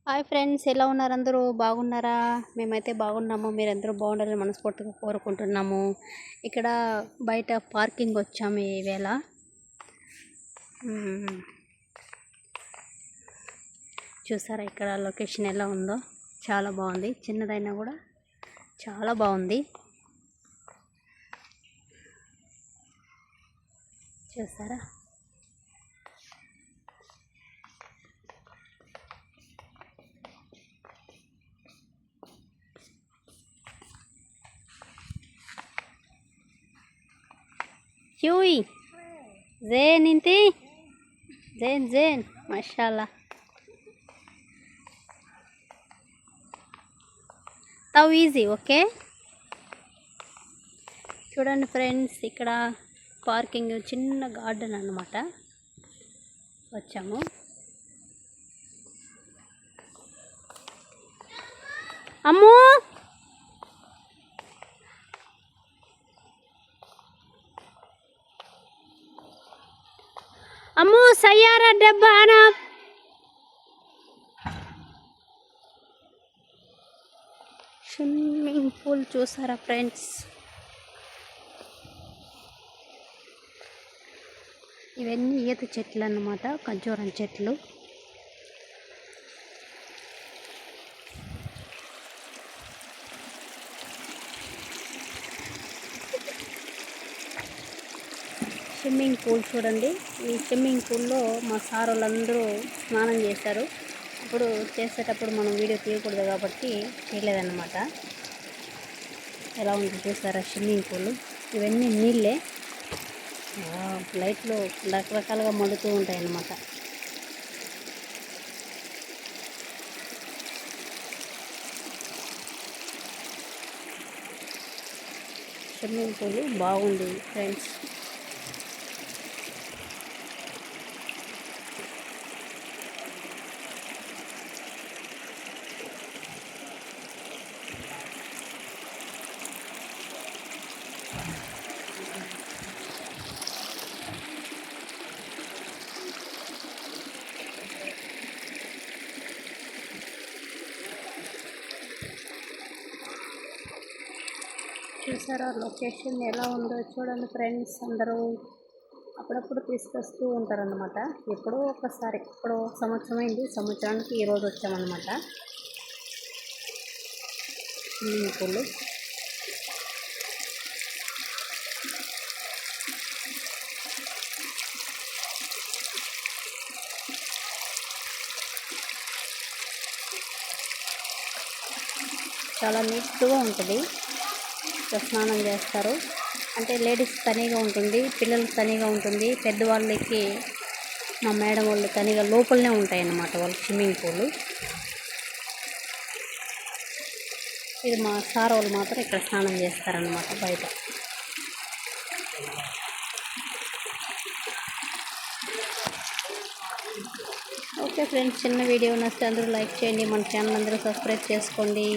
Hi friends, ఎలా ఉన్నారు? అందరూ బాగున్నారా? మేమైతే బాగున్నాము. మీరందరూ బాగుండాలని మనస్ఫూర్తిగా కోరుకుంటున్నాము. ఇక్కడ బయట పార్కింగ్ వచ్చాము ఈవేళ. చూసారా ఇక్కడ లొకేషన్ ఎలా ఉందో? చాలా బాగుంది. చిన్నదైనా కూడా చాలా బాగుంది. చూసారా? Yui, Zain inti, Zain, mashallah. How easy, okay? చూడండి ఫ్రెండ్స్, ఇక్కడ పార్కింగ్ చిన్న గార్డెన్ అన్నమాట. వచ్చాము. అమ్మో, అమ్మో, సయ్యారా డబ్బా అనా. స్విమ్మింగ్ పూల్ చూసారా ఫ్రెండ్స్? ఇవన్నీ ఈత చెట్లు అన్నమాట, ఖర్జూరం చెట్లు. స్విమ్మింగ్ పూల్ చూడండి. ఈ స్విమ్మింగ్ పూల్లో మా సార్ వాళ్ళందరూ స్నానం చేశారు. అప్పుడు చేసేటప్పుడు మనం వీడియో తీయకూడదు కాబట్టి తీయలేదన్నమాట. ఎలా ఉంది చూసారా స్విమ్మింగ్ పూల్? ఇవన్నీ నీళ్ళే, లైట్లు రకరకాలుగా మండుతూ ఉంటాయి అన్నమాట. స్విమ్మింగ్ పూల్ బాగుంది ఫ్రెండ్స్. చూసారా లొకేషన్ ఎలా ఉందో? చూడండి ఫ్రెండ్స్, అందరూ అప్పుడప్పుడు తీసుకొస్తూ ఉంటారన్నమాట. ఎప్పుడో ఒకసారి, ఇప్పుడు సంవత్సరం అయింది, సంవత్సరానికి ఈరోజు వచ్చామన్నమాట. స్విమ్మింగ్ పూల్ చాలా నీట్గా ఉంటుంది. స్నానం చేస్తారు అంటే లేడీస్ తనిగా ఉంటుంది, పిల్లలకి తనిగా ఉంటుంది, పెద్దవాళ్ళకి మా మేడం వాళ్ళు తనిగా లోపలనే ఉంటాయి అన్నమాట వాళ్ళ స్విమ్మింగ్ పూల్. ఇది మా సార్ వాళ్ళు మాత్రం ఇక్కడ స్నానం చేస్తారన్నమాట బయట. ఓకే ఫ్రెండ్స్, చిన్న వీడియో నచ్చితే అందరూ లైక్ చేయండి, మన ఛానల్ అందరూ సబ్స్క్రైబ్ చేసుకోండి.